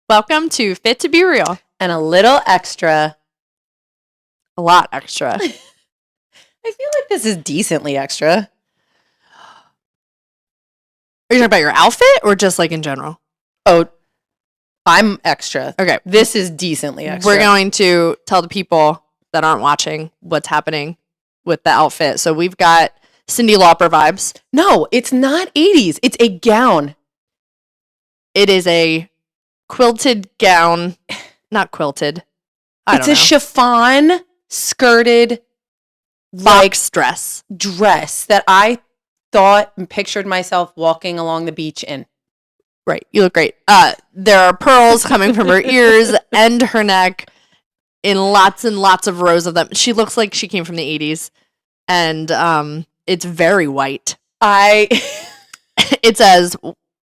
Welcome to Fit to Be Real. And a little extra. A lot extra. I feel like this is decently extra. Are you talking about your outfit or just like in general? Oh, I'm extra. Okay. This is decently extra. We're going to tell the people that aren't watching what's happening with the outfit. So we've got Cyndi Lauper vibes. No, it's not 80s. It's a gown. It is a quilted gown. Not quilted. It's a chiffon skirted box dress that I thought and pictured myself walking along the beach in. Right. You look great. There are pearls coming from her ears and her neck in lots and lots of rows of them. She looks like she came from the 80s. And it's very white. It's as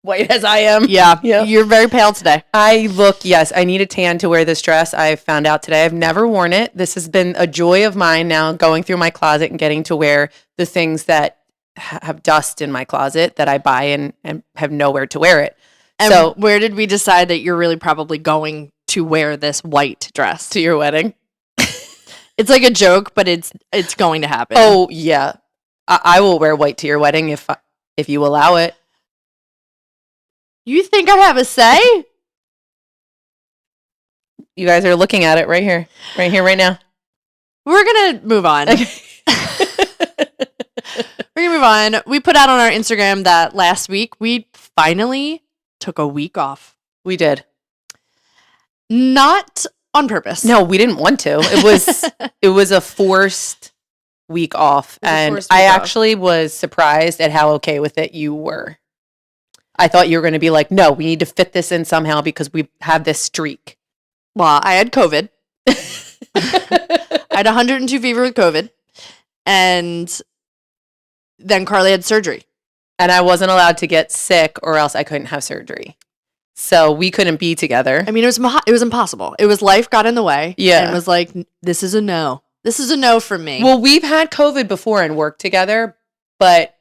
white as I am. Yeah. Yep. You're very pale today. I need a tan to wear this dress. I found out today. I've never worn it. This has been a joy of mine now, going through my closet and getting to wear the things that have dust in my closet that I buy and have nowhere to wear it. And so where did we decide that you're really probably going to wear this white dress? To your wedding. It's like a joke, but it's going to happen. Oh, yeah. I will wear white to your wedding if you allow it. You think I have a say? You guys are looking at it right here, right now. We're going to move on. Okay. We're going to move on. We put out on our Instagram that last week we finally took a week off. We did. Not on purpose. No, we didn't want to. It was a forced week off. And I actually was surprised at how okay with it you were. I thought you were going to be like, no, we need to fit this in somehow because we have this streak. Well, I had COVID. I had 102 fever with COVID. And then Carly had surgery. And I wasn't allowed to get sick or else I couldn't have surgery. So we couldn't be together. I mean, it was impossible. It was life got in the way. Yeah. And it was like, this is a no. This is a no for me. Well, we've had COVID before and worked together, but...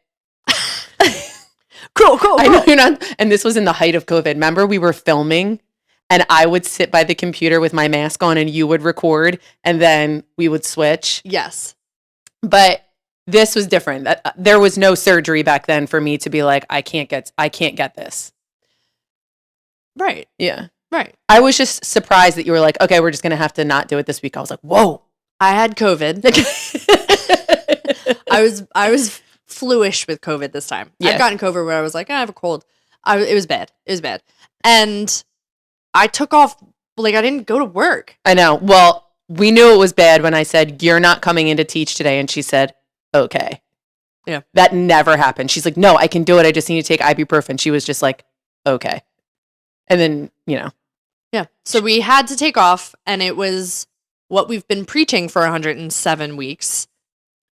Cool. I know you're not. And this was in the height of COVID. Remember, we were filming and I would sit by the computer with my mask on and you would record and then we would switch. Yes. But this was different. There was no surgery back then for me to be like, I can't get this. Right. Yeah. Right. I was just surprised that you were like, okay, we're just going to have to not do it this week. I was like, whoa. I had COVID. I was fluish with COVID this time. Yeah. I've gotten COVID where I was like, I have a cold. It was bad. And I took off, like I didn't go to work. I know. Well, we knew it was bad when I said, you're not coming in to teach today. And she said, okay. Yeah. That never happened. She's like, no, I can do it. I just need to take ibuprofen. She was just like, okay. And then, Yeah. So we had to take off and it was what we've been preaching for 107 weeks.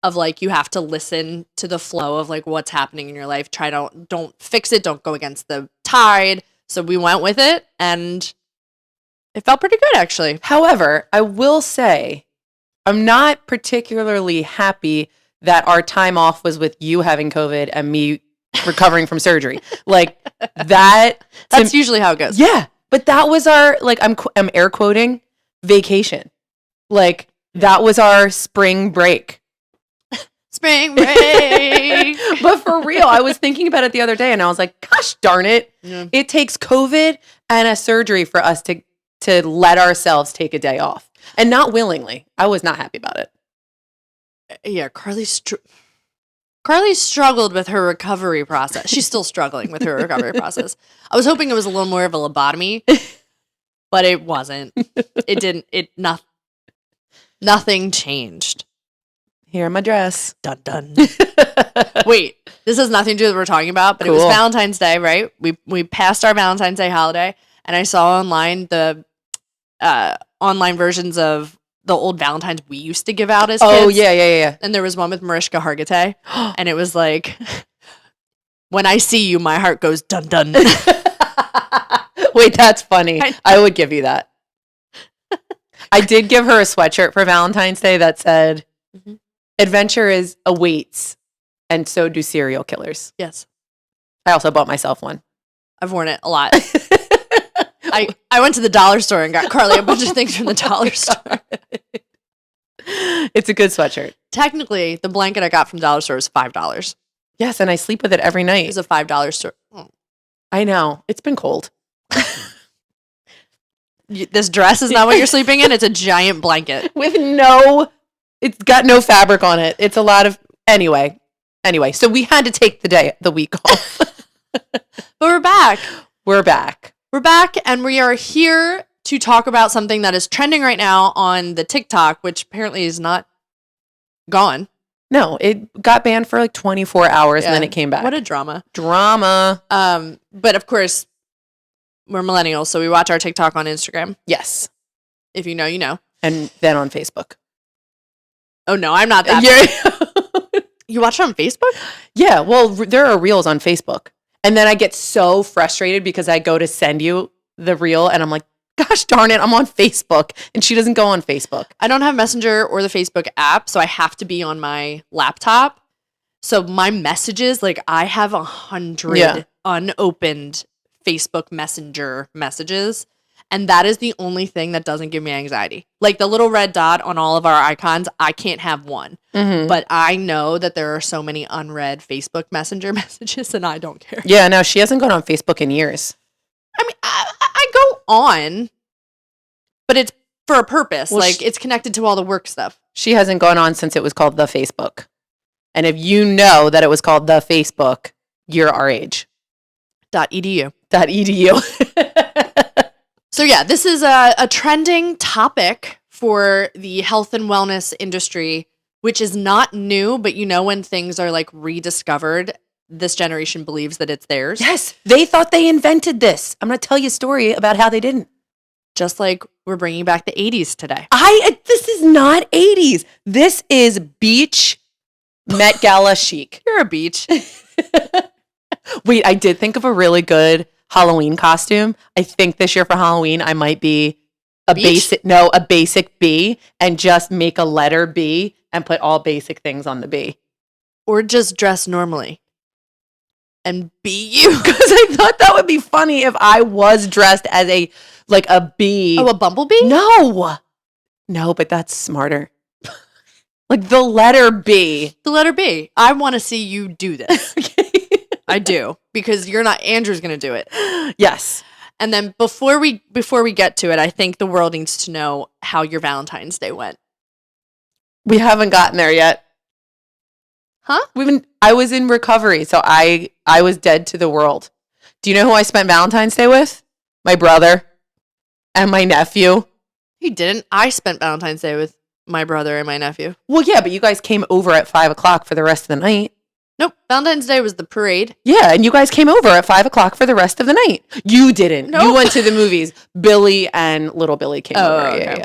Of like, you have to listen to the flow of like what's happening in your life. Don't fix it. Don't go against the tide. So we went with it and it felt pretty good actually. However, I will say I'm not particularly happy that our time off was with you having COVID and me recovering from surgery. Like that's usually how it goes. Yeah. But that was our, like, I'm air quoting vacation. Like that was our spring break. Spring break. But for real, I was thinking about it the other day and I was like, gosh darn it. Yeah. It takes COVID and a surgery for us to let ourselves take a day off. And not willingly. I was not happy about it. Yeah, Carly struggled with her recovery process. She's still struggling with her recovery process. I was hoping it was a little more of a lobotomy, but it wasn't. It didn't. Nothing changed. Here in my dress. Dun dun. Wait, this has nothing to do with what we're talking about, but Cool. It was Valentine's Day, right? We passed our Valentine's Day holiday, and I saw online the online versions of the old Valentines we used to give out as kids. Oh, yeah. And there was one with Mariska Hargitay, and it was like, when I see you, my heart goes dun dun. Wait, that's funny. I would give you that. I did give her a sweatshirt for Valentine's Day that said, mm-hmm. Adventure awaits, and so do serial killers. Yes. I also bought myself one. I've worn it a lot. I went to the dollar store and got Carly a bunch of things from the dollar store. It's a good sweatshirt. Technically, the blanket I got from the dollar store was $5. Yes, and I sleep with it every night. It was a $5 store. Oh. I know. It's been cold. This dress is not what you're sleeping in. It's a giant blanket. It's got no fabric on it. It's a lot of, anyway. So we had to take the week off. But we're back. We're back, and we are here to talk about something that is trending right now on the TikTok, which apparently is not gone. No, it got banned for like 24 hours and then it came back. What a drama. But of course, we're millennials, so we watch our TikTok on Instagram. Yes. If you know, you know. And then on Facebook. Oh, no, I'm not that. You watch it on Facebook? Yeah, well, there are reels on Facebook. And then I get so frustrated because I go to send you the reel and I'm like, gosh darn it, I'm on Facebook. And she doesn't go on Facebook. I don't have Messenger or the Facebook app, so I have to be on my laptop. So my messages, like I have 100 unopened Facebook Messenger messages. And that is the only thing that doesn't give me anxiety. Like the little red dot on all of our icons, I can't have one. Mm-hmm. But I know that there are so many unread Facebook Messenger messages and I don't care. Yeah, no, she hasn't gone on Facebook in years. I mean, I go on, but it's for a purpose. Well, it's connected to all the work stuff. She hasn't gone on since it was called The Facebook. And if you know that it was called The Facebook, you're our age. .edu. So yeah, this is a trending topic for the health and wellness industry, which is not new, but you know when things are like rediscovered, this generation believes that it's theirs. Yes, they thought they invented this. I'm going to tell you a story about how they didn't. Just like we're bringing back the 80s today. This is not 80s. This is beach Met Gala chic. You're a beach. Wait, I did think of a really good Halloween costume. I think this year for Halloween, I might be a basic B and just make a letter B and put all basic things on the B. Or just dress normally and be you. Because I thought that would be funny if I was dressed as a bee. Oh, a bumblebee? No, but that's smarter. Like the letter B. The letter B. I want to see you do this. Okay. I do, because Andrew's going to do it. Yes. And then before we get to it, I think the world needs to know how your Valentine's Day went. We haven't gotten there yet. Huh? I was in recovery, so I was dead to the world. Do you know who I spent Valentine's Day with? My brother and my nephew. You didn't. I spent Valentine's Day with my brother and my nephew. Well, yeah, but you guys came over at 5:00 for the rest of the night. Nope. Valentine's Day was the parade. Yeah, and you guys came over at 5:00 for the rest of the night. You didn't. Nope. You went to the movies. Billy and little Billy came over. Okay.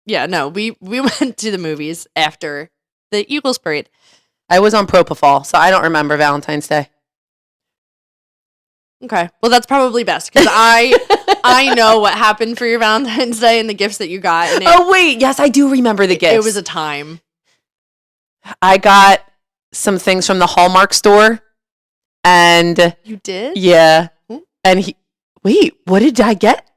Yeah, no, we went to the movies after the Eagles parade. I was on propofol, so I don't remember Valentine's Day. Okay. Well, that's probably best because I know what happened for your Valentine's Day and the gifts that you got. And wait. Yes, I do remember the gifts. It was a time. I got some things from the Hallmark store. And you did? Yeah. And what did I get?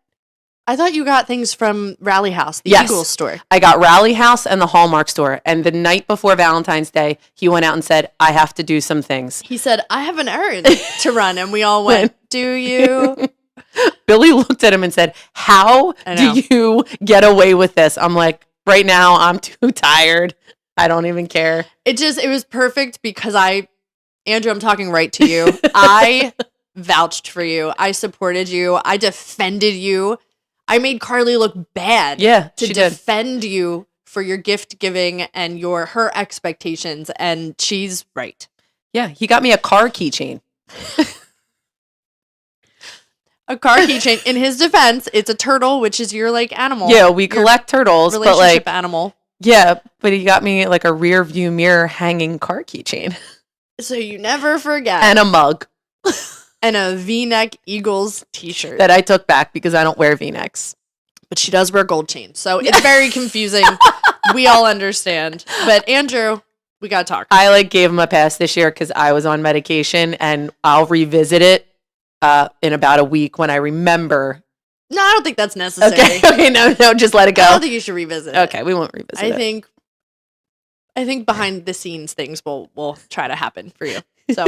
I thought you got things from Rally House, the Eagles store. I got Rally House and the Hallmark store. And the night before Valentine's Day, he went out and said, I have to do some things. He said, I have an errand to run. And we all went, do you? Billy looked at him and said, how do you get away with this? I'm like, right now, I'm too tired. I don't even care. It was perfect because Andrew, I'm talking right to you. I vouched for you. I supported you. I defended you. I made Carly look bad. Yeah, to defend you for your gift giving and her expectations, and she's right. Yeah, he got me a car keychain. A car keychain. In his defense, it's a turtle, which is your animal. Yeah, we collect turtles, relationship animal. Yeah, but he got me a rear view mirror hanging car keychain. So you never forget. And a mug. And a V-neck Eagles t-shirt. That I took back because I don't wear V-necks. But she does wear gold chains. So it's very confusing. We all understand. But Andrew, we got to talk. I gave him a pass this year because I was on medication, and I'll revisit it in about a week when I remember No, I don't think that's necessary. Okay, no, just let it go. I don't think you should revisit it. Okay, we won't revisit it. I think behind the scenes things will try to happen for you. So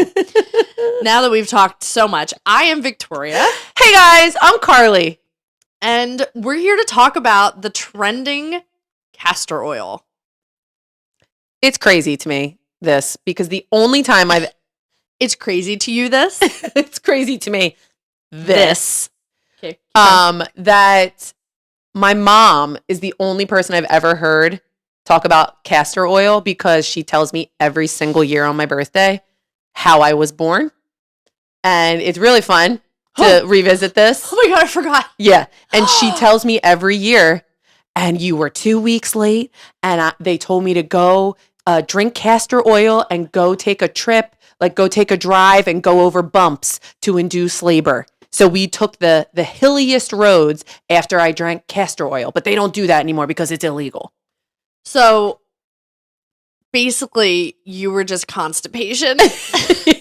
now that we've talked so much, I am Victoria. Hey guys, I'm Carly. And we're here to talk about the trending castor oil. It's crazy to me, this, because the only time I've... It's crazy to you, this? It's crazy to me, this. Okay. That my mom is the only person I've ever heard talk about castor oil because she tells me every single year on my birthday how I was born. And it's really fun to revisit this. Oh my God, I forgot. Yeah. And she tells me every year, and you were 2 weeks late, and they told me to go drink castor oil and go take a trip, like go take a drive and go over bumps to induce labor. So we took the hilliest roads after I drank castor oil, but they don't do that anymore because it's illegal. So basically, you were just constipation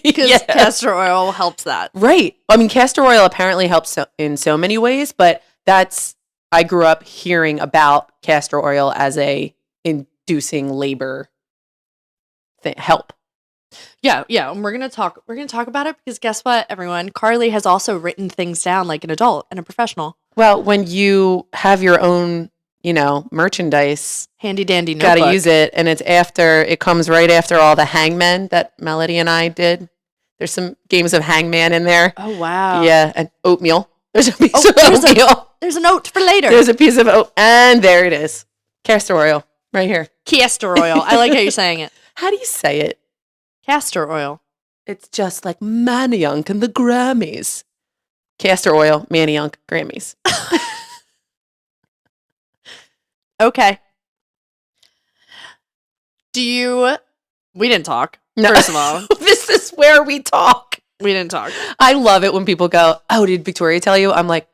because castor oil helps that. Right. I mean, castor oil apparently helps in so many ways, but I grew up hearing about castor oil as a inducing labor help. Yeah, and we're gonna talk about it because guess what, everyone? Carly has also written things down like an adult and a professional. Well, when you have your own, merchandise, handy dandy notebook, gotta use it, and it comes right after all the hangmen that Melody and I did. There's some games of hangman in there. Oh wow. Yeah, and oatmeal. There's a piece of oatmeal. There's a note for later. There's a piece of oat, and there it is. Castor oil, right here. Castor oil. I like how you're saying it. How do you say it? Castor oil. It's just like Manayunk and the Grammys. Castor oil, Manayunk, Grammys. Okay. We didn't talk. No. First of all. This is where we talk. We didn't talk. I love it when people go, "Oh, did Victoria tell you?" I'm like,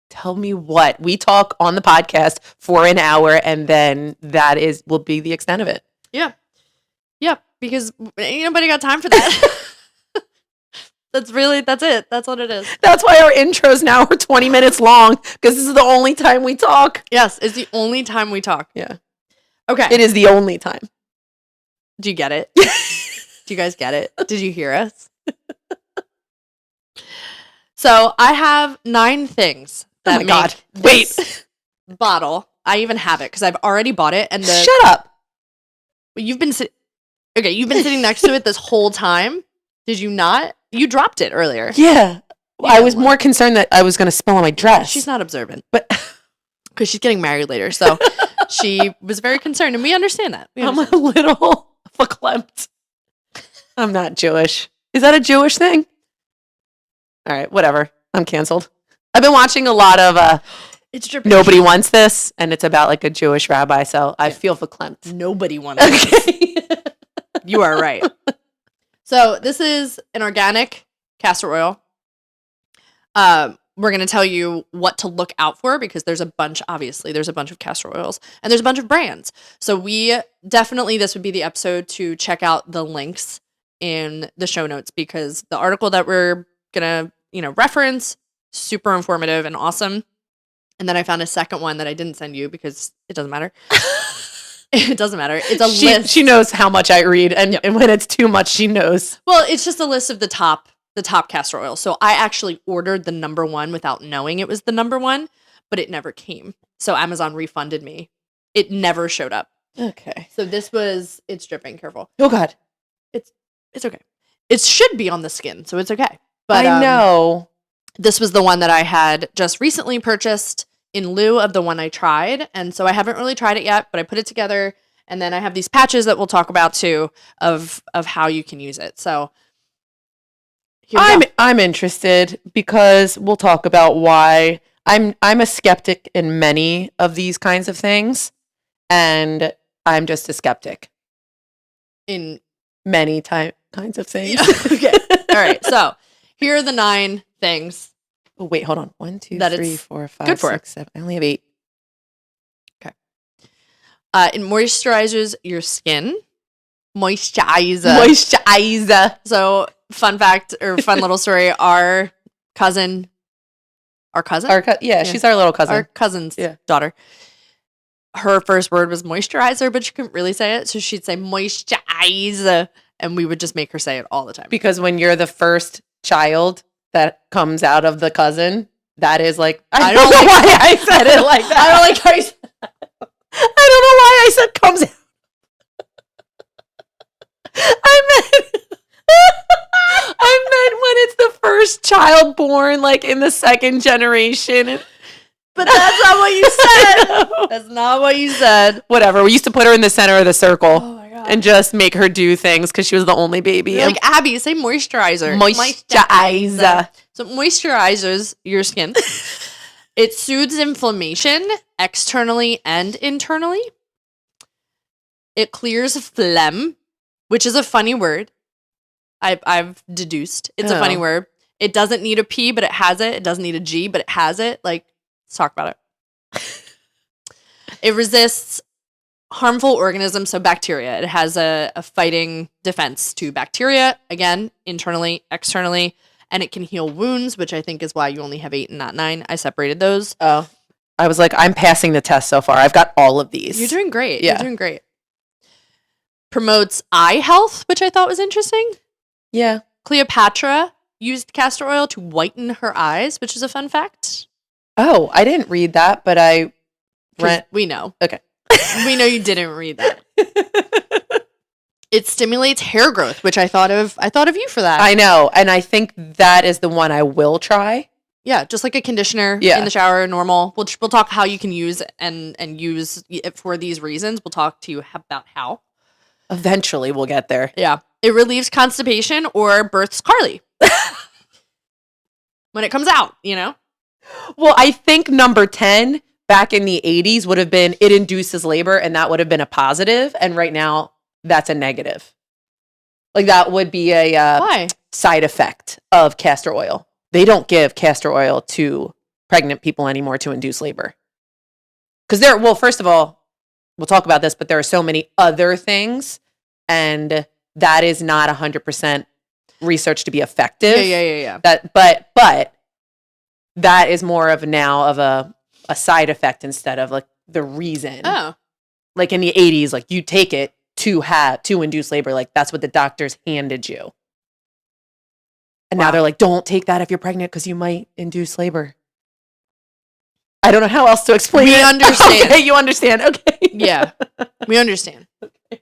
tell me what? We talk on the podcast for an hour, and then will be the extent of it. Yeah. Yeah, because ain't nobody got time for that. That's it. That's what it is. That's why our intros now are 20 minutes long, because this is the only time we talk. Yes, it's the only time we talk. Yeah. Okay. It is the only time. Do you get it? Do you guys get it? Did you hear us? So I have 9 things that God. Wait. Bottle. I even have it because I've already bought it. And Shut up. You've been sitting next to it this whole time. Did you not? You dropped it earlier. Yeah. I was more concerned that I was going to spill on my dress. She's not observant, but because she's getting married later, so she was very concerned, and we understand that. I'm a little verklempt. I'm not Jewish. Is that a Jewish thing? All right, whatever. I'm canceled. I've been watching a lot of it's dripping. Nobody Wants This, and it's about like a Jewish rabbi, so I feel verklempt. Nobody wants this. You are right. So this is an organic castor oil. We're going to tell you what to look out for because there's a bunch of castor oils and there's a bunch of brands. So this would be the episode to check out the links in the show notes because the article that we're going to, reference, super informative and awesome. And then I found a second one that I didn't send you because it doesn't matter. It doesn't matter. It's a list. She knows how much I read, and when it's too much, she knows. Well, it's just a list of the top castor oil. So I actually ordered the number 1 without knowing it was the number 1, but it never came. So Amazon refunded me. It never showed up. Okay. So it's dripping. Careful. Oh God. It's okay. It should be on the skin, so it's okay. But I know. This was the one that I had just recently purchased in lieu of the one I tried. And so I haven't really tried it yet, but I put it together. And then I have these patches that we'll talk about too of how you can use it. So I'm interested because we'll talk about why I'm a skeptic in many of these kinds of things. And I'm just a skeptic in many kinds of things. Yeah. Okay. All right. So here are the 9 things. Oh, wait, hold on. 1, 2, that 3, 4, 5, 6, 7. I only have 8. Okay. It moisturizes your skin. Moisturizer. So, fun fact or fun little story: our cousin our cousin. She's our little cousin. Our cousin's daughter. Her first word was moisturizer, but she couldn't really say it. So she'd say moisturizer. And we would just make her say it all the time. Because when you're the first child that comes out of the cousin, that is like, I don't know why I said it like that. I don't like how you said that. I don't know why I said comes out. I meant when it's the first child born, like in the second generation. But that's not what you said. That's not what you said. Whatever. We used to put her in the center of the circle. Oh my God. And just make her do things because she was the only baby. You're like, Abby, say moisturizer. Moisturizer. So moisturizes your skin. It soothes inflammation externally and internally. It clears phlegm, which is a funny word. I've deduced. It's a funny word. It doesn't need a P, but it has it. It doesn't need a G, but it has it. Like, let's talk about it. It resists harmful organisms, so bacteria. It has a fighting defense to bacteria, again, internally, externally, and it can heal wounds, which I think is why you only have 8 and not 9. I separated those. Oh. I was like, I'm passing the test so far. I've got all of these. You're doing great. Yeah. You're doing great. Promotes eye health, which I thought was interesting. Yeah. Cleopatra used castor oil to whiten her eyes, which is a fun fact. Oh, I didn't read that, but we know. Okay. We know you didn't read that. It stimulates hair growth, which I thought of you for that. I know, and I think that is the one I will try. Yeah, just like a conditioner in the shower, normal. We'll talk how you can use and use it for these reasons. We'll talk to you about how. Eventually, we'll get there. Yeah. It relieves constipation or births Carly. When it comes out, you know? Well, I think number 10 back in the 80s would have been it induces labor, and that would have been a positive. And right now, that's a negative. Like that would be a side effect of castor oil. They don't give castor oil to pregnant people anymore to induce labor. Because first of all, we'll talk about this, but there are so many other things, and that is not 100% research to be effective. Yeah. But that is more of a side effect instead of like the reason. Oh. Like in the 80s, like you take it to induce labor. Like that's what the doctors handed you. And now they're like, don't take that if you're pregnant because you might induce labor. I don't know how else to explain it. We understand. Okay, you understand. Okay. Yeah. We understand. Okay.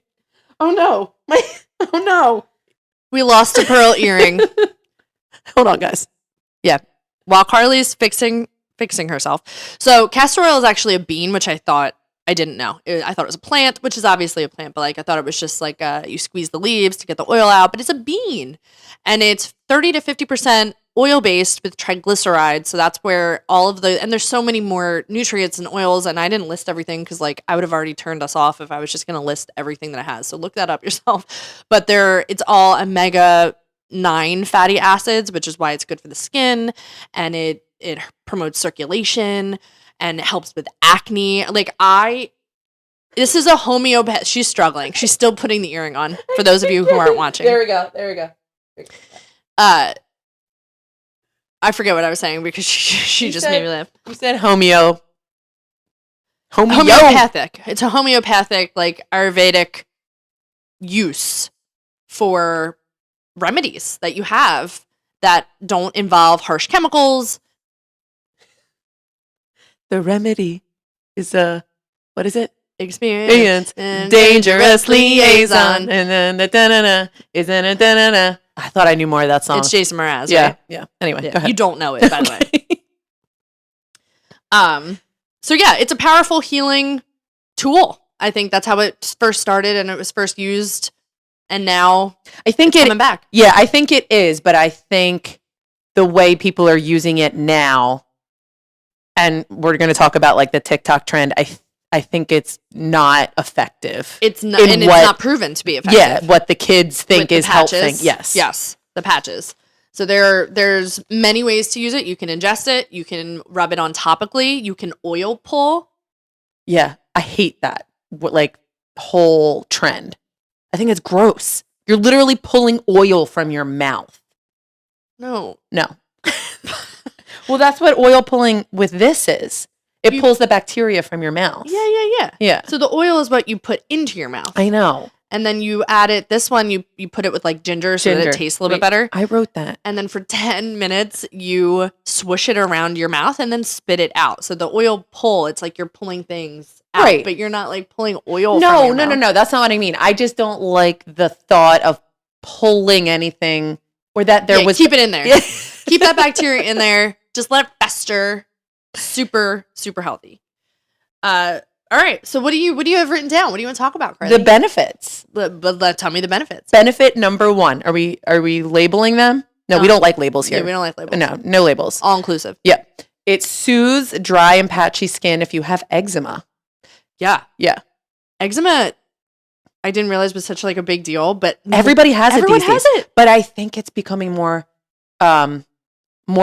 Oh no. Oh no. We lost a pearl earring. Hold on, guys. Yeah. While Carly's fixing herself. So castor oil is actually a bean, which I didn't know. I thought it was a plant, which is obviously a plant, but like I thought it was just like you squeeze the leaves to get the oil out, but it's a bean. And it's 30 to 50% oil-based with triglycerides. So that's where and there's so many more nutrients and oils, and I didn't list everything because like I would have already turned us off if I was just going to list everything that it has. So look that up yourself. But it's all omega-9 fatty acids, which is why it's good for the skin, and it promotes circulation, and it helps with acne. This is a homeopath. She's struggling. She's still putting the earring on for those of you who aren't watching. There we go. I forget what I was saying because she just made me laugh. You said homeopathic. It's a homeopathic, like Ayurvedic use for remedies that you have that don't involve harsh chemicals. The remedy is what is it? Experience dangerous liaison. And then isn't it? I thought I knew more of that song. It's Jason Mraz, yeah, right? Yeah. Anyway, Yeah. go ahead. You don't know it, by the way. So yeah, it's a powerful healing tool. I think that's how it first started, and it was first used, and now I think it's coming back. Yeah, I think it is, but I think the way people are using it now, and we're going to talk about like the TikTok trend. I think it's not effective. It's not, and it's not proven to be effective. Yeah, what the kids think is helping. Yes, the patches. So there's many ways to use it. You can ingest it. You can rub it on topically. You can oil pull. Yeah, I hate that. Like whole trend. I think it's gross. You're literally pulling oil from your mouth. No. Well, that's what oil pulling with this is. It pulls the bacteria from your mouth. Yeah. So the oil is what you put into your mouth. I know. And then you add it. This one, you put it with like ginger so that it tastes a little bit better. I wrote that. And then for 10 minutes, you swoosh it around your mouth and then spit it out. So the oil pull, it's like you're pulling things out. Right. But you're not like pulling oil from your mouth. No. That's not what I mean. I just don't like the thought of pulling anything or that there was. Keep it in there. Keep that bacteria in there. Just let it fester. Super, super healthy. All right. So what do you have written down? What do you want to talk about, Carly? The benefits. But tell me the benefits. Benefit number 1. Are we labeling them? No, we don't like labels here. Yeah, we don't like labels. No labels. All inclusive. Yeah. It soothes dry and patchy skin if you have eczema. Yeah. Yeah. Eczema, I didn't realize was such like a big deal, but everybody has it these days. Everyone has it. But I think it's becoming more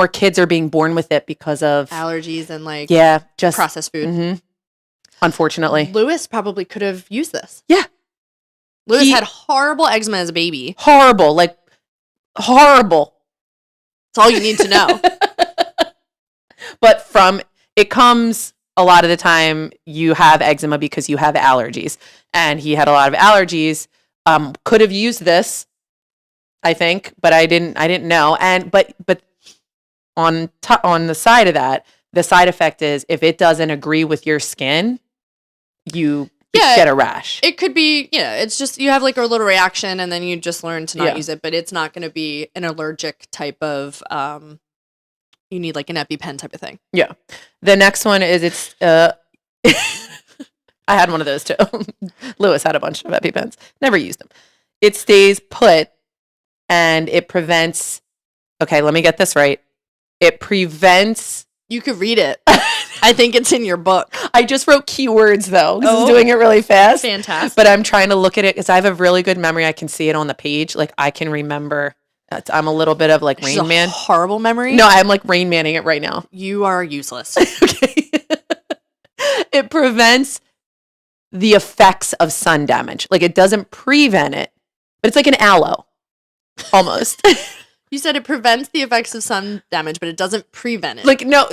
kids are being born with it because of allergies and like just processed food. Mm-hmm. Unfortunately. Lewis probably could have used this. Yeah. Lewis had horrible eczema as a baby. Horrible. Like, horrible. That's all you need to know. But it comes a lot of the time you have eczema because you have allergies. And he had a lot of allergies. Could have used this, I think, but I didn't know. And but on the side of that, the side effect is if it doesn't agree with your skin, you get a rash. It could be, it's just you have like a little reaction and then you just learn to not use it, but it's not going to be an allergic type of, you need like an EpiPen type of thing. Yeah. The next one is I had one of those too. Lewis had a bunch of EpiPens. Never used them. It stays put and it prevents, okay, let me get this right. It prevents. You could read it. I think it's in your book. I just wrote keywords though. This is doing it really fast. Fantastic. But I'm trying to look at it because I have a really good memory. I can see it on the page. Like I can remember. I'm a little bit of like Rain Man. Horrible memory. No, I'm like Rain Manning it right now. You are useless. Okay. It prevents the effects of sun damage. Like it doesn't prevent it, but it's like an aloe, almost. You said it prevents the effects of sun damage, but it doesn't prevent it. Like no.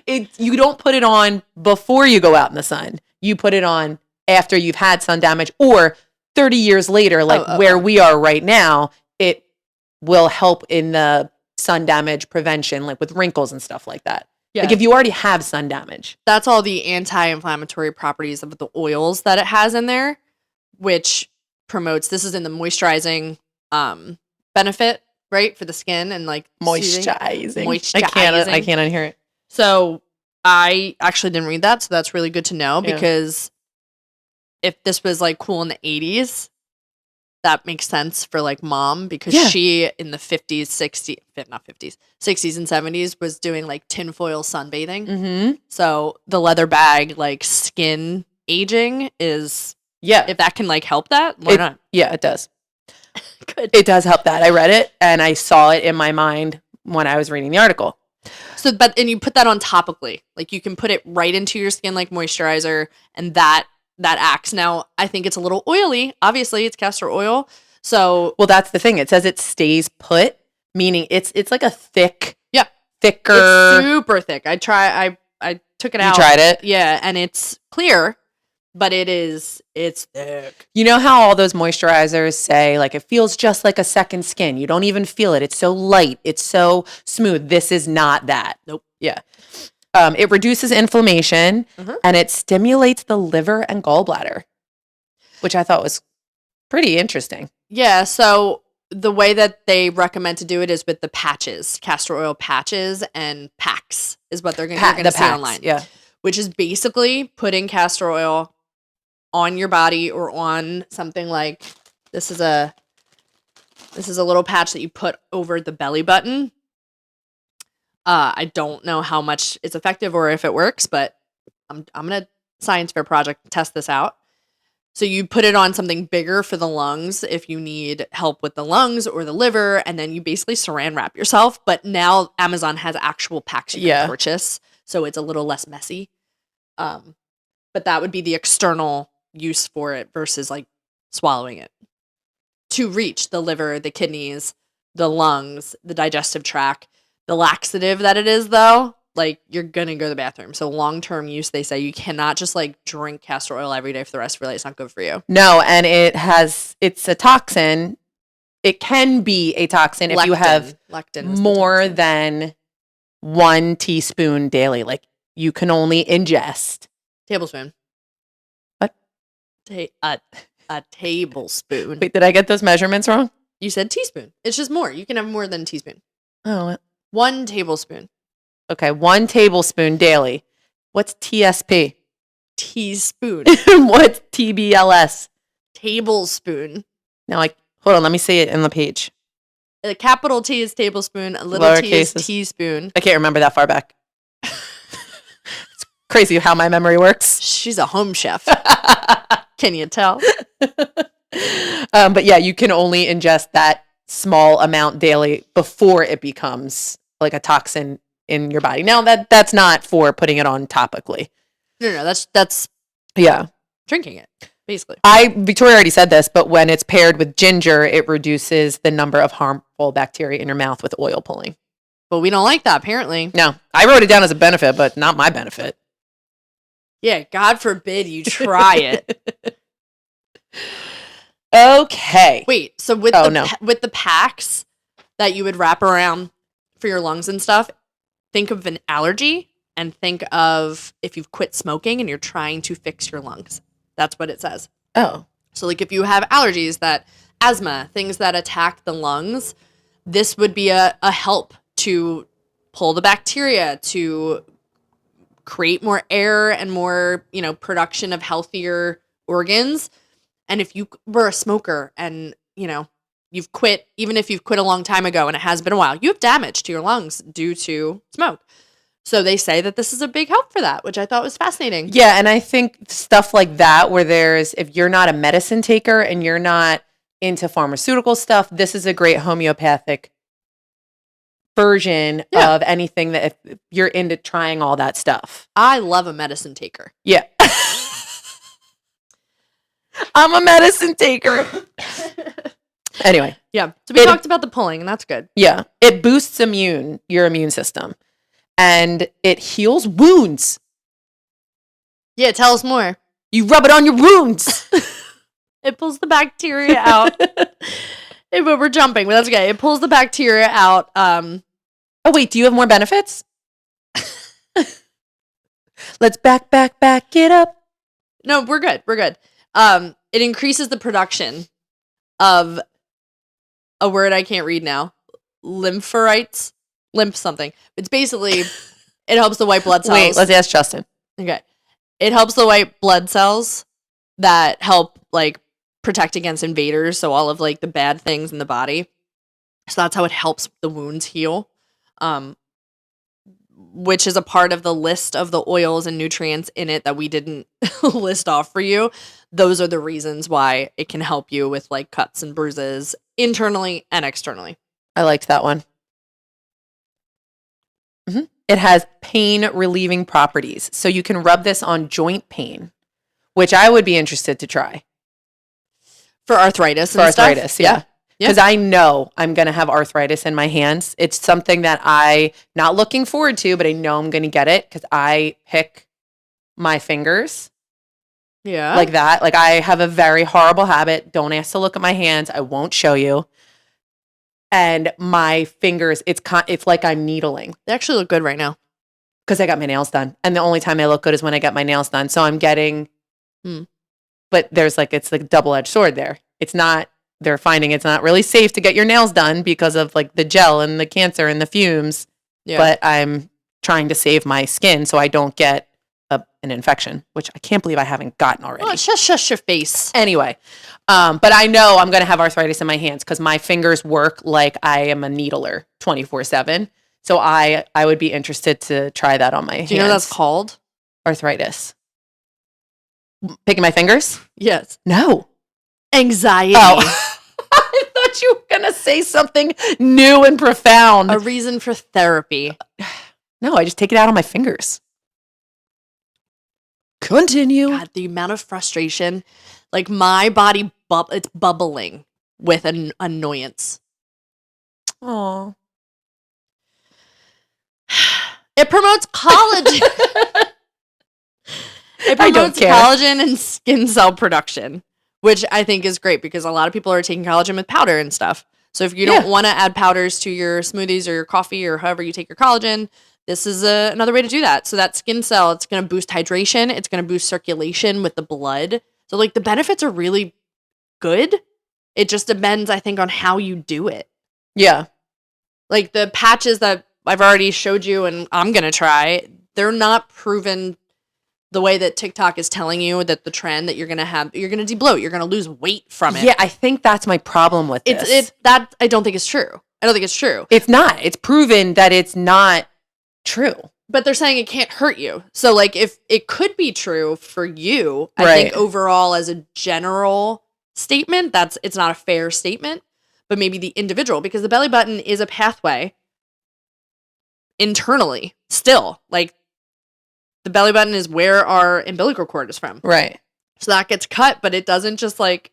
You don't put it on before you go out in the sun. You put it on after you've had sun damage or 30 years later, like where we are right now, it will help in the sun damage prevention, like with wrinkles and stuff like that. Yeah. Like if you already have sun damage. That's all the anti-inflammatory properties of the oils that it has in there, which promotes, this is in the moisturizing benefit, right? For the skin and like moisturizing. Moisturizing. I can't unhear it. So I actually didn't read that, so that's really good to know because if this was like cool in the 80s, that makes sense for like mom because she in the 50s, 60s, not 50s, 60s and 70s was doing like tinfoil sunbathing. Mm-hmm. So the leather bag, like skin aging is, if that can like help that, why not? Yeah, it does. Good. It does help that. I read it and I saw it in my mind when I was reading the article. So, and you put that on topically, like you can put it right into your skin like moisturizer, and that acts. Now, I think it's a little oily. Obviously, it's castor oil. So, well, that's the thing. It says it stays put, meaning it's like a thicker. It's super thick. I took it out. You tried it? Yeah, and it's clear, but it's thick. You know how all those moisturizers say like it feels just like a second skin. You don't even feel it. It's so light. It's so smooth. This is not that. Nope. Yeah. It reduces inflammation and it stimulates the liver and gallbladder, which I thought was pretty interesting. Yeah. So the way that they recommend to do it is with the patches, castor oil patches and packs is what you're going to see online. Yeah. Which is basically putting castor oil on your body or on something like this is a little patch that you put over the belly button. I don't know how much it's effective or if it works, but I'm gonna science fair project test this out. So you put it on something bigger for the lungs if you need help with the lungs or the liver, and then you basically saran wrap yourself. But now Amazon has actual packs you can purchase, so it's a little less messy. But that would be the external use for it versus like swallowing it to reach the liver, the kidneys, the lungs, the digestive tract. The laxative that it is, though, like, you're going to go to the bathroom. So long-term use, they say you cannot just, like, drink castor oil every day for the rest of your life. It's not good for you. No, and it's a toxin. It can be a toxin if you have more than 1 teaspoon daily. Like, you can only ingest. Tablespoon. What? A tablespoon. Wait, did I get those measurements wrong? You said teaspoon. It's just more. You can have more than a teaspoon. Oh. 1 tablespoon. Okay, 1 tablespoon daily. What's TSP? Teaspoon. What's TBLS? Tablespoon. Now, hold on, let me say it in the page. A capital T is tablespoon. A little T is teaspoon. I can't remember that far back. It's crazy how my memory works. She's a home chef. Can you tell? But yeah, you can only ingest that small amount daily before it becomes like a toxin in your body. Now that's not for putting it on topically. No, that's drinking it, basically. Victoria already said this, but when it's paired with ginger, it reduces the number of harmful bacteria in your mouth with oil pulling. But we don't like that, apparently. No, I wrote it down as a benefit, but not my benefit. Yeah, God forbid you try it. Okay. Wait, so with the packs that you would wrap around for your lungs and stuff, think of an allergy and think of if you've quit smoking and you're trying to fix your lungs. That's what it says. Oh. So like if you have allergies, asthma, things that attack the lungs, this would be a help to pull the bacteria, to create more air and more, production of healthier organs. And if you were a smoker and, you've quit, even if you've quit a long time ago and it has been a while, you have damage to your lungs due to smoke. So they say that this is a big help for that, which I thought was fascinating. Yeah, and I think stuff like that where if you're not a medicine taker and you're not into pharmaceutical stuff, this is a great homeopathic version of anything that if you're into trying all that stuff. I love a medicine taker. Yeah. I'm a medicine taker. Anyway. Yeah. So we talked about the pulling, and that's good. Yeah. It boosts your immune system. And it heals wounds. Yeah, tell us more. You rub it on your wounds. It pulls the bacteria out. We're jumping, but that's okay. It pulls the bacteria out. Oh, wait. Do you have more benefits? Let's back it up. No, we're good. We're good. It increases the production of a word I can't read now. Lymphocytes. Lymph something. It's basically, it helps the white blood cells. Wait, let's ask Justin. Okay. It helps the white blood cells that help, protect against invaders. So all of, the bad things in the body. So that's how it helps the wounds heal. Which is a part of the list of the oils and nutrients in it that we didn't list off for you. Those are the reasons why it can help you with, cuts and bruises internally and externally. I liked that one. Mm-hmm. It has pain relieving properties. So you can rub this on joint pain, which I would be interested to try. For arthritis and stuff? For arthritis, yeah. Because I know I'm going to have arthritis in my hands. It's something that I'm not looking forward to, but I know I'm going to get it because I pick my fingers. Yeah. Like that. I have a very horrible habit. Don't ask to look at my hands. I won't show you. And my fingers, it's like I'm needling. They actually look good right now. Because I got my nails done. And the only time I look good is when I get my nails done. So I'm getting, but there's it's a double-edged sword there. They're finding it's not really safe to get your nails done because of the gel and the cancer and the fumes. Yeah. But I'm trying to save my skin so I don't get an infection, which I can't believe I haven't gotten already. Oh, shush your face. Anyway, but I know I'm going to have arthritis in my hands because my fingers work like I am a needler 24/7. So I would be interested to try that on my hands. Do you know what that's called? Arthritis. Picking my fingers? Yes. No. Anxiety. Oh. I thought you were going to say something new and profound. A reason for therapy. No, I just take it out on my fingers. Continue. God, the amount of frustration. My body, it's bubbling with an annoyance. Oh. It promotes collagen. It promotes collagen and skin cell production, which I think is great because a lot of people are taking collagen with powder and stuff. So if you don't want to add powders to your smoothies or your coffee or however you take your collagen, this is another way to do that. So that skin cell, it's going to boost hydration. It's going to boost circulation with the blood. So like the benefits are really good. It just depends, I think, on how you do it. Yeah. Like the patches that I've already showed you and I'm going to try, they're not proven the way that TikTok is telling you that the trend that you're going to de-bloat, you're going to lose weight from it. Yeah, I think that's my problem with this. That I don't think is true. I don't think it's true. It's not. It's proven that it's not true. But they're saying it can't hurt you. So like if it could be true for you, I Right. think overall as a general statement, it's not a fair statement, but maybe the individual, because the belly button is a pathway internally still. Like the belly button is where our umbilical cord is from. Right. So that gets cut, but it doesn't just like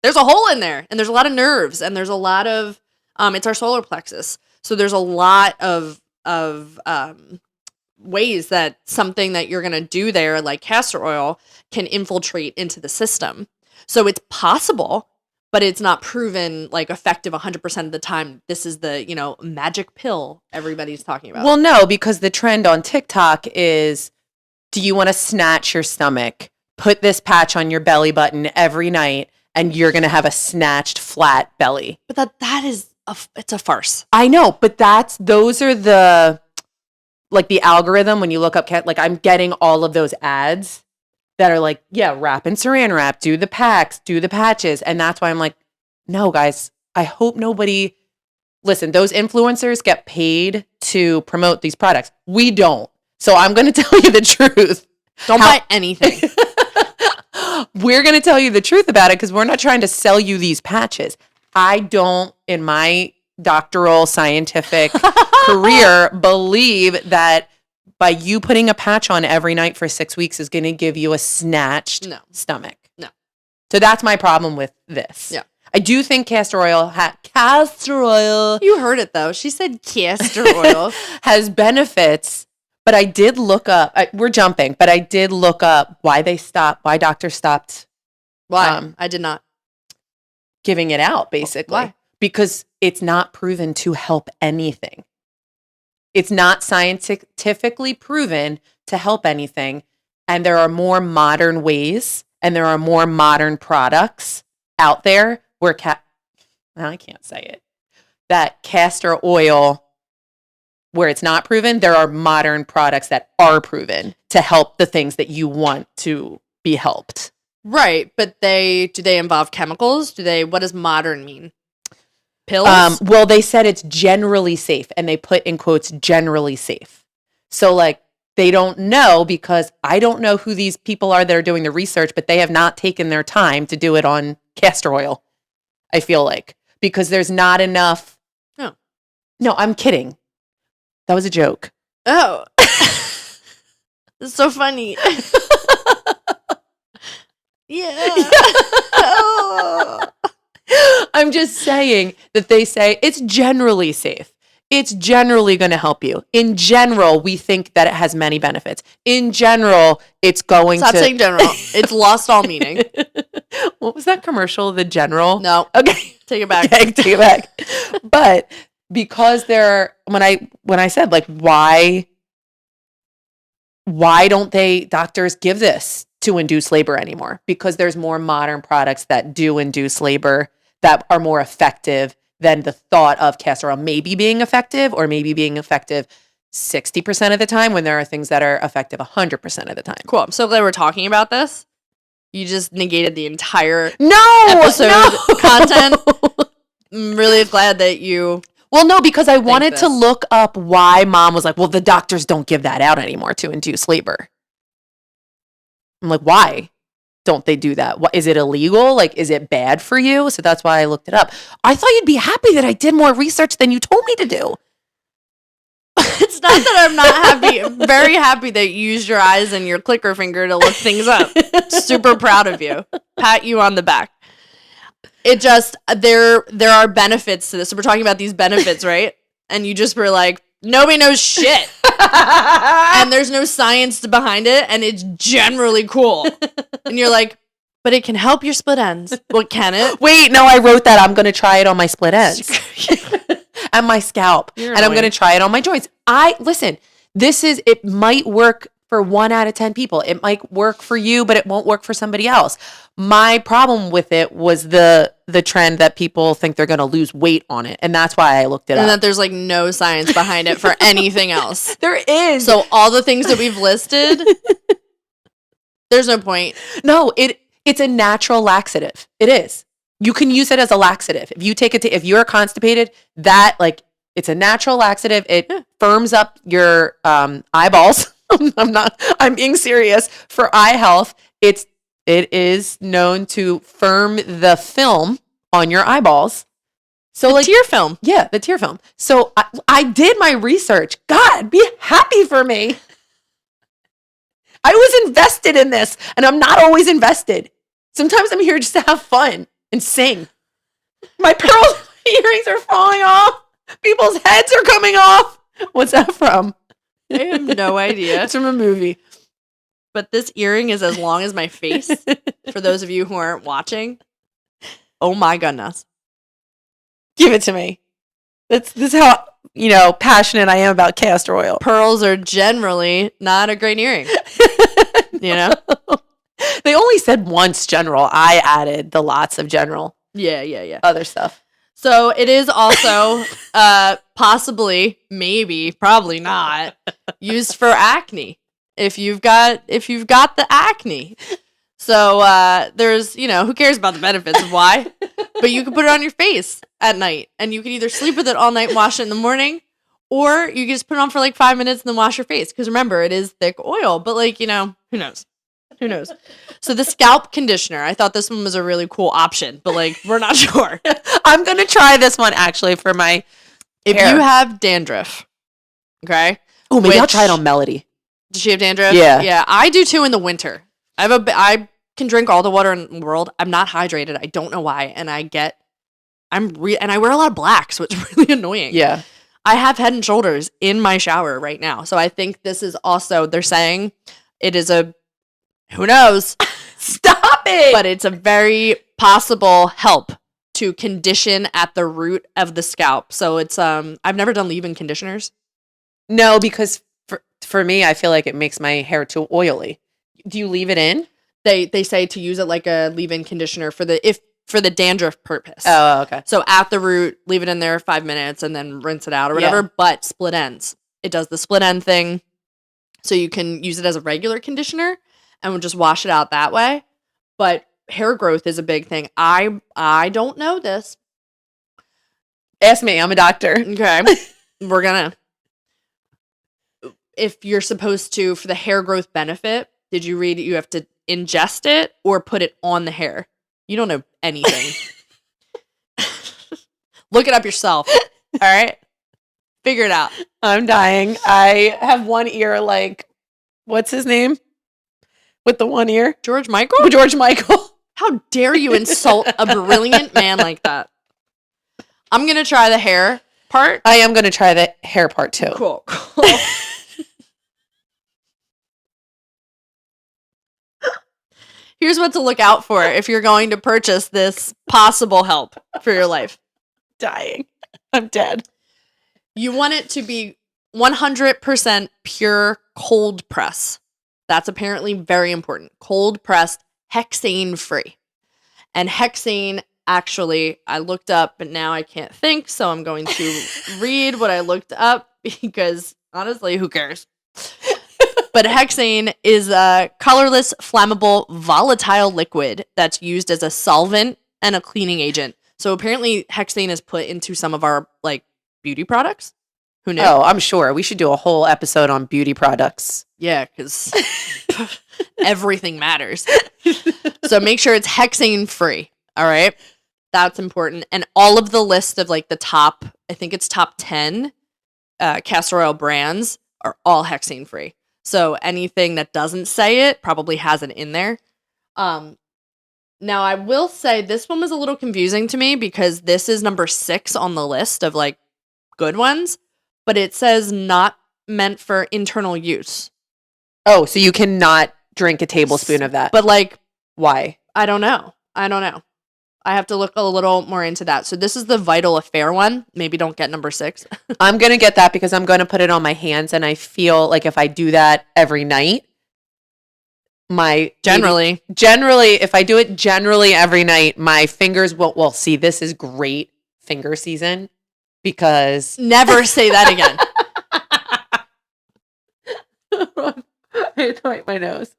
there's a hole in there and there's a lot of nerves and there's a lot of it's our solar plexus. So there's a lot of ways that something that you're going to do there, like castor oil, can infiltrate into the system. So it's possible, but it's not proven like effective 100% of the time. This is the, magic pill everybody's talking about. Well, no, because the trend on TikTok is, do you want to snatch your stomach? Put this patch on your belly button every night and you're going to have a snatched flat belly. But that is it's a farce. I know, but those are the algorithm when you look up I'm getting all of those ads that are like, yeah, wrap in saran wrap, do the packs, do the patches. And that's why I'm like, no, guys, I hope nobody listen, those influencers get paid to promote these products. We don't. So I'm going to tell you the truth. Don't buy anything. We're going to tell you the truth about it because we're not trying to sell you these patches. I don't, in my doctoral scientific career, believe that by you putting a patch on every night for 6 weeks is going to give you a snatched stomach. No. So that's my problem with this. Yeah. I do think castor oil. You heard it though. She said castor oil has benefits, but I did look up. We're jumping, but I did look up why doctors stopped. Why? I did not. Giving it out, basically. Why? Because it's not proven to help anything. It's not scientifically proven to help anything. And there are more modern ways and there are more modern products out there where I can't say it. That castor oil, where it's not proven, there are modern products that are proven to help the things that you want to be helped. Right, but do they involve chemicals? What does modern mean? Pills? Well, they said it's generally safe, and they put in quotes generally safe. So they don't know, because I don't know who these people are that are doing the research, but they have not taken their time to do it on castor oil, I feel like, because there's not enough. No, I'm kidding. That was a joke. Oh. It's so funny. Yeah. Oh. I'm just saying that they say it's generally safe. It's generally going to help you. In general, we think that it has many benefits. In general, it's going Stop saying general. It's lost all meaning. What was that commercial? The General? No. Okay. Take it back. Okay, take it back. But because when I said why don't doctors give this to induce labor anymore? Because there's more modern products that do induce labor that are more effective than the thought of castor oil maybe being effective, or maybe being effective 60% of the time, when there are things that are effective 100% of the time. Cool. I'm so glad we're talking about this. You just negated the entire episode content. I'm really glad that you... Well, no, because I wanted to look up why mom was like, well, the doctors don't give that out anymore to induce labor. I'm like, why don't they do that? Is it illegal? Is it bad for you? So that's why I looked it up. I thought you'd be happy that I did more research than you told me to do. It's not that I'm not happy. I'm very happy that you used your eyes and your clicker finger to look things up. Super proud of you. Pat you on the back. It just, there are benefits to this. So we're talking about these benefits, right? And you just were like, Nobody knows shit. And there's no science behind it, and it's generally cool. And you're like, but it can help your split ends. Well, can it? Wait, no, I wrote that. I'm going to try it on my split ends. And my scalp. And I'm going to try it on my joints. Listen, it might work for 1 out of 10 people. It might work for you, but it won't work for somebody else. My problem with it was the trend that people think they're going to lose weight on it. And that's why I looked it up. And that there's like no science behind it for anything else. There is. So all the things that we've listed, there's no point. No, it's a natural laxative. It is. You can use it as a laxative. If you take it if you're constipated, it's a natural laxative. It firms up your eyeballs. I'm being serious. For eye health, it is known to firm the film on your eyeballs. So the tear film. Yeah, the tear film. So I did my research. God, be happy for me. I was invested in this, and I'm not always invested. Sometimes I'm here just to have fun and sing. My pearl earrings are falling off. People's heads are coming off. What's that from? I have no idea. It's from a movie. But this earring is as long as my face, for those of you who aren't watching. Oh my goodness. Give it to me. This is how, passionate I am about castor oil. Pearls are generally not a great earring. They only said once general. I added the lots of general. Yeah. Other stuff. So it is also possibly, maybe, probably not, used for acne. If you've got the acne. So there's, who cares about the benefits of why? But you can put it on your face at night, and you can either sleep with it all night and wash it in the morning, or you can just put it on for like 5 minutes and then wash your face. Because remember, it is thick oil, but who knows? Who knows? So the scalp conditioner, I thought this one was a really cool option, but we're not sure. I'm going to try this one actually for my If hair. you have dandruff, okay? Oh, maybe I'll try it on Melody. Does she have dandruff? Yeah. Yeah, I do too in the winter. I can drink all the water in the world. I'm not hydrated. I don't know why. And I wear a lot of black, so it's really annoying. Yeah. I have Head and Shoulders in my shower right now. So I think this is also, they're saying it is who knows? Stop it! But it's a very possible help to condition at the root of the scalp. So it's, I've never done leave-in conditioners. No, because for me, I feel like it makes my hair too oily. Do you leave it in? They say to use it like a leave-in conditioner for the dandruff purpose. Oh, okay. So at the root, leave it in there 5 minutes and then rinse it out or whatever. Yeah. But split ends, it does the split end thing. So you can use it as a regular conditioner and we'll just wash it out that way. But hair growth is a big thing. I don't know this. Ask me. I'm a doctor. Okay. We're gonna. If you're supposed to, for the hair growth benefit, did you read you have to ingest it or put it on the hair? You don't know anything. Look it up yourself. All right? Figure it out. I'm dying. I have one ear what's his name? With the one ear? George Michael? George Michael. How dare you insult a brilliant man like that? I'm going to try the hair part. I am going to try the hair part too. Cool. Here's what to look out for if you're going to purchase this possible help for your life. Dying. I'm dead. You want it to be 100% pure cold press. That's apparently very important. Cold pressed, hexane free. And hexane, actually, I looked up, but now I can't think, so I'm going to read what I looked up because, honestly, who cares? But hexane is a colorless, flammable, volatile liquid that's used as a solvent and a cleaning agent. So apparently hexane is put into some of our beauty products. Who knew? Oh, I'm sure. We should do a whole episode on beauty products. Yeah, because everything matters. So make sure it's hexane free. All right. That's important. And all of the list of the top, I think it's top 10 castor oil brands are all hexane free. So anything that doesn't say it probably has it in there. Now, I will say this one was a little confusing to me because this is number 6 on the list of good ones. but it says not meant for internal use. Oh, so you cannot drink a tablespoon of that. But like, why? I don't know. I have to look a little more into that. So this is the Vital Affair one. Maybe don't get number 6. I'm going to get that because I'm going to put it on my hands. And I feel like if I do that every night, generally, if I do it generally every night, my fingers will, well, see, this is great finger season because. Never say that again. I have to wipe my nose.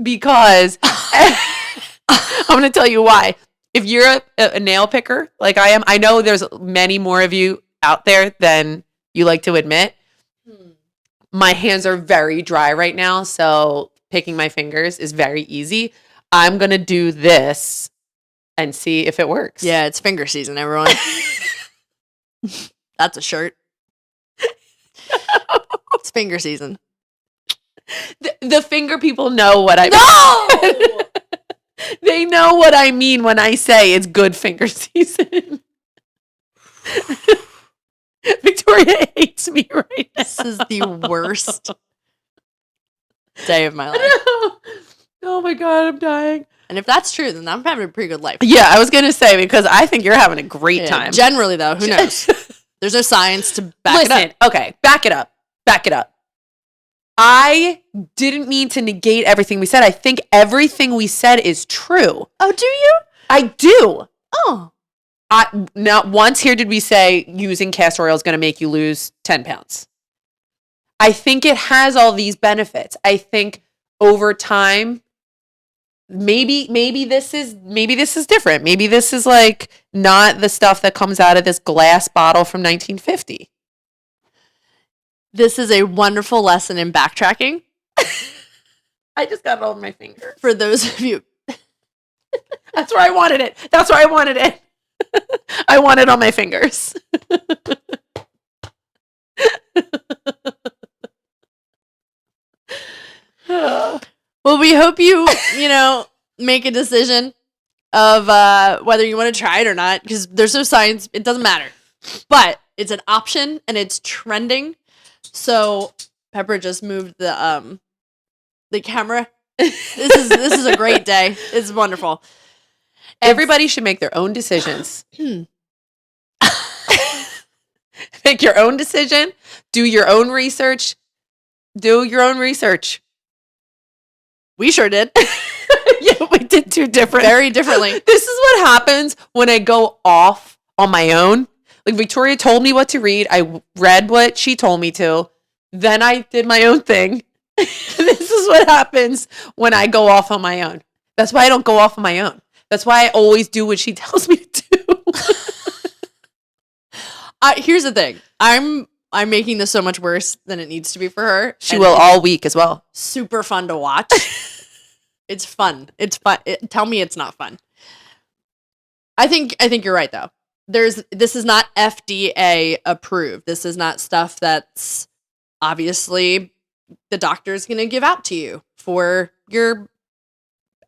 Because I'm going to tell you why. If you're a nail picker like I am, I know there's many more of you out there than you like to admit. My hands are very dry right now, so picking my fingers is very easy. I'm going to do this and see if it works. Yeah, it's finger season, everyone. That's a shirt. It's finger season. The finger people know what I mean. No! They know what I mean when I say it's good finger season. Victoria hates me right now. This is the worst day of my life. Oh my God, I'm dying. And if that's true, then I'm having a pretty good life. Yeah, I was going to say, because I think you're having a great time. Generally, though, who knows? There's no science to back it up. Okay, back it up. I didn't mean to negate everything we said. I think everything we said is true. Oh, do you? I do. Oh. Not once here did we say using castor oil is going to make you lose 10 pounds. I think it has all these benefits. I think over time, maybe this is different. Maybe this is like not the stuff that comes out of this glass bottle from 1950. This is a wonderful lesson in backtracking. I just got it all in my finger. For those of you. That's where I wanted it. I want it on my fingers. Well, we hope you make a decision of whether you want to try it or not, because there's no science. It doesn't matter. But it's an option and it's trending. So Pepper just moved the camera. This is a great day. It's wonderful. Everybody should make their own decisions. Make your own decision. Do your own research. We sure did. Yeah, we did very differently. This is what happens when I go off on my own. Like Victoria told me what to read. I read what she told me to. Then I did my own thing. This is what happens when I go off on my own. That's why I don't go off on my own. That's why I always do what she tells me to do. Here's the thing. I'm making this so much worse than it needs to be for her. She will all week as well. Super fun to watch. It's fun. Tell me it's not fun. I think you're right though. This is not FDA approved. This is not stuff that's obviously the doctor is going to give out to you for your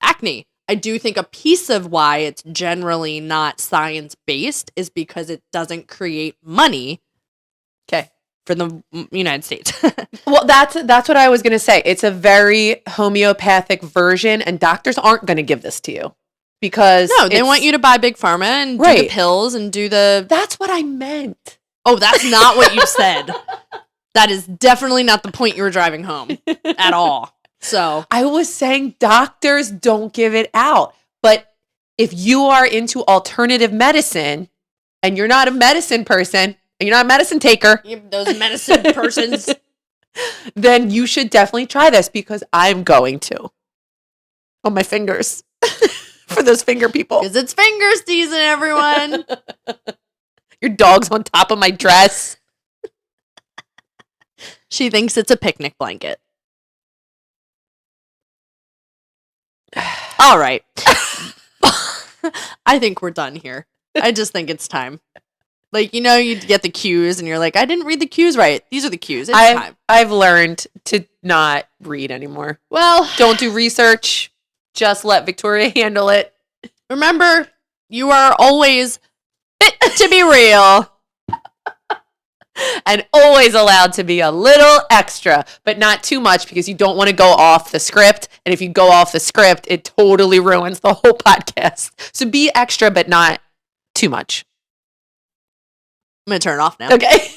acne. I do think a piece of why it's generally not science-based is because it doesn't create money. Okay. For the United States. Well, that's what I was going to say. It's a very homeopathic version, and doctors aren't going to give this to you because they want you to buy Big Pharma and do the pills and do the. That's what I meant. Oh, that's not what you said. That is definitely not the point you were driving home at all. So I was saying doctors don't give it out, but if you are into alternative medicine and you're not a medicine person. You're not a medicine taker. Those medicine persons. Then you should definitely try this because I'm going to. On my fingers. For those finger people. Because it's finger season, everyone. Your dog's on top of my dress. She thinks it's a picnic blanket. All right. I think we're done here. I just think it's time. Like, you get the cues and you're like, I didn't read the cues right. These are the cues. It's time. I've learned to not read anymore. Well, don't do research. Just let Victoria handle it. Remember, you are always fit to be real. And always allowed to be a little extra, but not too much because you don't want to go off the script. And if you go off the script, it totally ruins the whole podcast. So be extra, but not too much. I'm going to turn off now. Okay.